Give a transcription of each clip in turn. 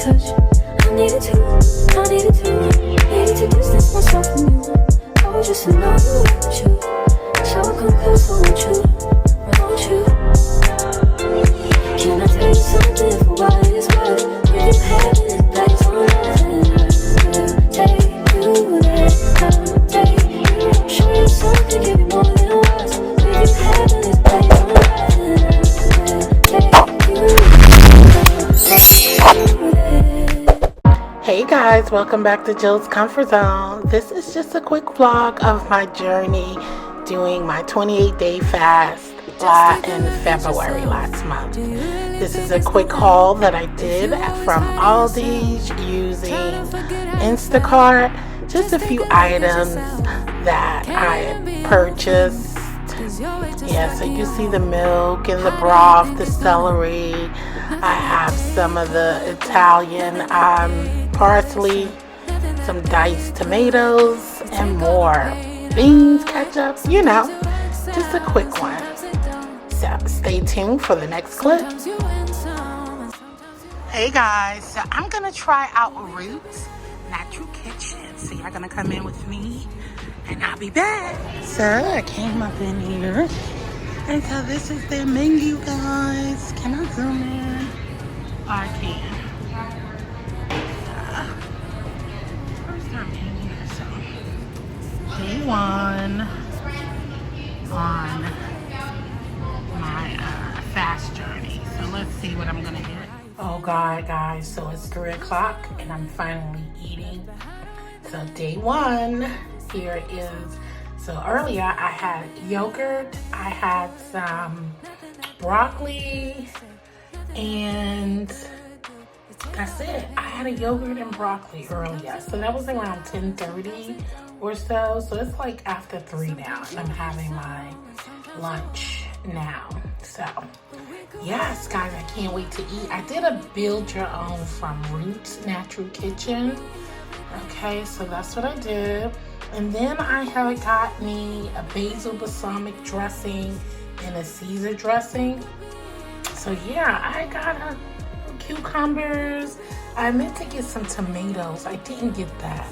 touch. I needed to distance myself from you. I was just in love with you. So I come close, won't you? Can I tell you something for what it's worth? When you have this place on earth, and I will take you there. I'll take you, show you something, give you more than words. When you have this place on earth, and I will take you there. Hey guys, welcome back to Jill's Comfort Zone. This is just a quick vlog of my journey doing my 28-day fast in February last month. This is a quick haul that I did from Aldi's using Instacart. Just a few items that I purchased. Yeah, so you see the milk and the broth, the celery. I have some of the Italian parsley, some diced tomatoes, and more. Beans, ketchup, you know, just a quick one. So stay tuned for the next clip. Hey guys, so I'm gonna try out Roots Natural Kitchen. So y'all gonna come in with me and I'll be back. So I came up in here and so this is their menu, guys. Can I zoom in? Oh, I can. First time in here, so day one on my fast journey. So let's see what I'm gonna get. Oh God, guys, so it's 3 o'clock and I'm finally eating. So day one, here is, so earlier I had yogurt, I had some broccoli, and that's it. I had a yogurt and broccoli earlier. So that was around 10:30 or so. So it's like after 3 now and I'm having my lunch now. So yes, guys, I can't wait to eat. I did a build your own from Roots Natural Kitchen. Okay, so that's what I did. And then I had got me a basil balsamic dressing and a Caesar dressing. So yeah, I got cucumbers. I meant to get some tomatoes. I didn't get that.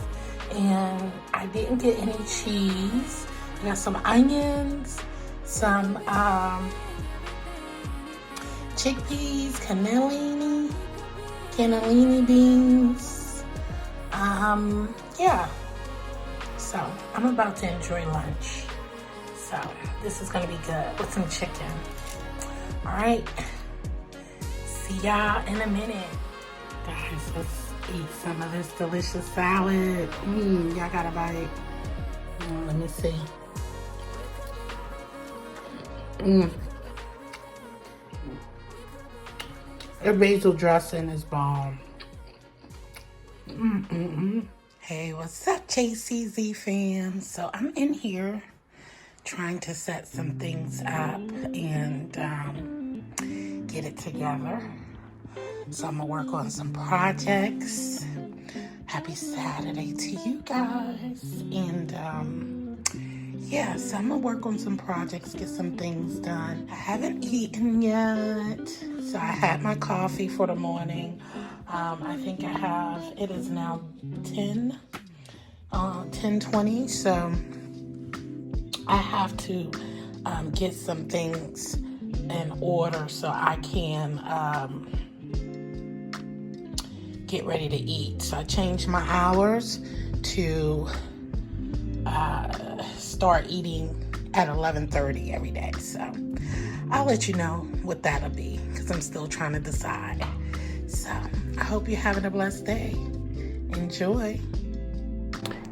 And I didn't get any cheese. I got some onions, some chickpeas, cannellini beans. Yeah. So I'm about to enjoy lunch. So this is gonna be good with some chicken. All right. See y'all in a minute. Guys, let's eat some of this delicious salad. Y'all got a bite. Let me see. The basil dressing is bomb. Hey, what's up, JCZ fam? So I'm in here trying to set some things up and get it together. So I'm gonna work on some projects. Happy Saturday to you guys. And yeah, so I'm gonna work on some projects, get some things done. I haven't eaten yet. So I had my coffee for the morning. I think I have, it is now 10:20. So I have to get some things in order so I can get ready to eat. So I changed my hours to start eating at 11:30 every day. So I'll let you know what that'll be because I'm still trying to decide. So I hope you're having a blessed day. Enjoy.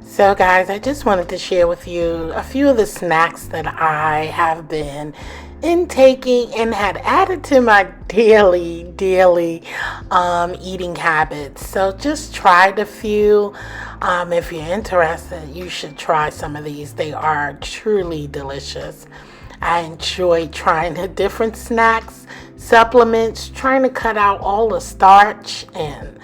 So guys, I just wanted to share with you a few of the snacks that I have been intaking and had added to my daily eating habits. So just tried a few. If you're interested, you should try some of these. They are truly delicious. I enjoy trying the different snacks, supplements, trying to cut out all the starch and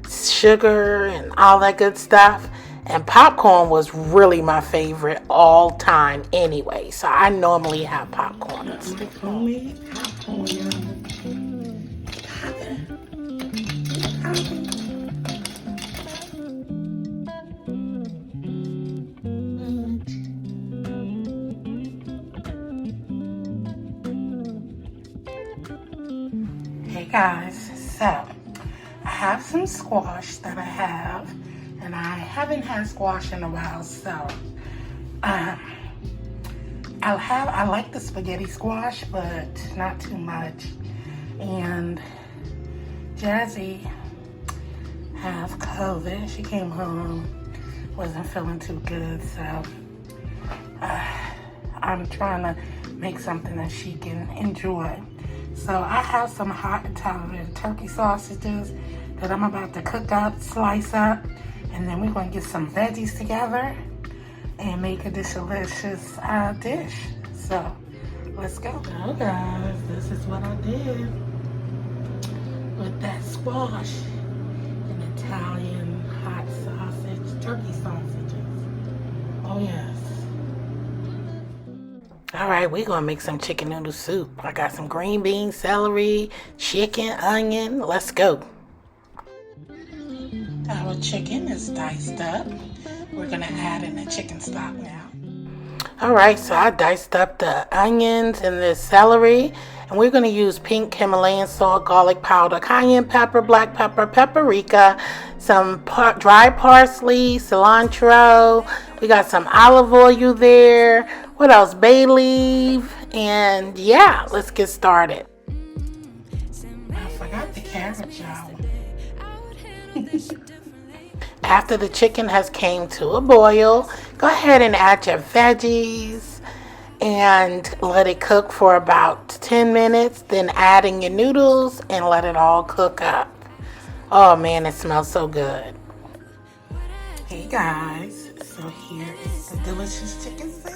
sugar and all that good stuff. And popcorn was really my favorite all time anyway. So I normally have popcorn. Homemade popcorn. guys, so I have some squash that I have, and I haven't had squash in a while, so I like the spaghetti squash, but not too much. And Jazzy has COVID. She came home, wasn't feeling too good, so I'm trying to make something that she can enjoy. So I have some hot Italian turkey sausages that I'm about to cook up, slice up, and then we're going to get some veggies together and make a delicious dish. So let's go. Now guys, this is what I did with that squash and Italian hot sausage, turkey sausages. Oh yes. All right, we're gonna make some chicken noodle soup. I got some green beans, celery, chicken, onion. Let's go. Our chicken is diced up. We're gonna add in the chicken stock now. All right, so I diced up the onions and the celery, and we're gonna use pink Himalayan salt, garlic powder, cayenne pepper, black pepper, paprika, some dry parsley, cilantro. We got some olive oil there. What else? Bay leaf. And yeah, let's get started. I forgot the carrot, y'all. After the chicken has came to a boil, go ahead and add your veggies and let it cook for about 10 minutes. Then add in your noodles and let it all cook up. Oh man, it smells so good. Hey guys, so here is the delicious chicken soup.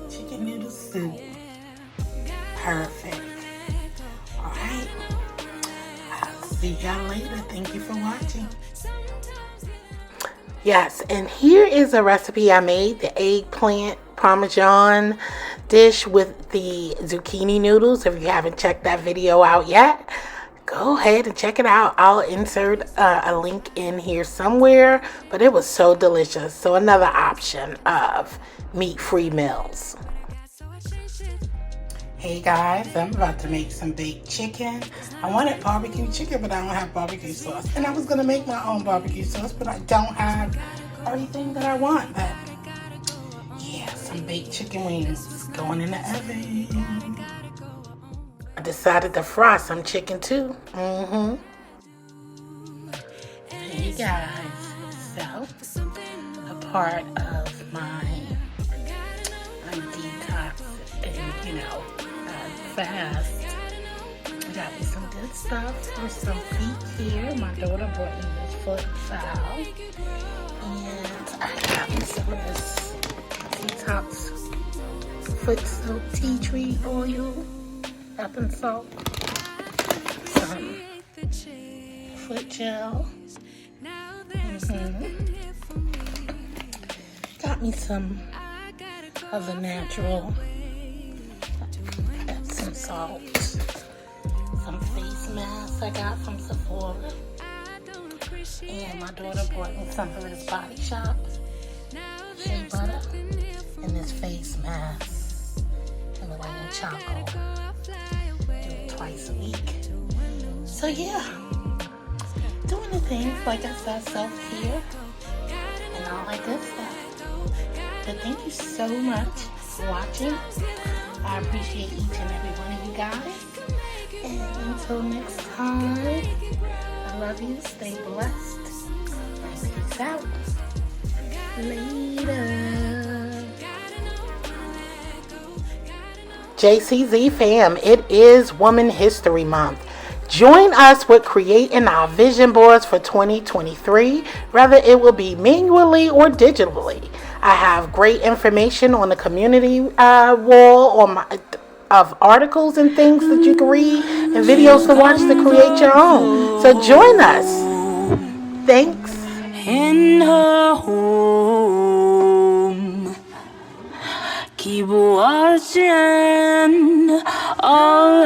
Chicken noodle soup. Perfect. Alright. I'll see y'all later. Thank you for watching. Yes, and here is a recipe I made, the eggplant parmesan dish with the zucchini noodles. If you haven't checked that video out yet, go ahead and check it out. I'll insert a link in here somewhere, but it was so delicious. So another option of meat-free meals. Hey guys, I'm about to make some baked chicken. I wanted barbecue chicken, but I don't have barbecue sauce. And I was gonna make my own barbecue sauce, but I don't have everything that I want. But yeah, some baked chicken wings going in the oven. I decided to fry some chicken too. Hey guys, so a part of my detox and fast. I got me some good stuff. There's some feet here. My daughter brought me this foot salve. And I got me some of this detox foot soap tea tree oil, Epsom salt, some foot gel. Got me some of the natural Epsom salt, some face masks I got from Sephora, and my daughter brought me some of this Body Shop shea butter and this face mask and the white and charcoal. Do it twice a week. So yeah, doing the things like I said, self-care and all that good stuff. But thank you so much for watching. I appreciate each and every one of you guys. And until next time, I love you. Stay blessed. And peace out. Later. JCZ fam, it is Woman History Month. Join us with creating our vision boards for 2023, whether it will be manually or digitally. I have great information on the community wall of articles and things that you can read and videos to watch to create your own. So join us. Thanks. In her home, keep watching all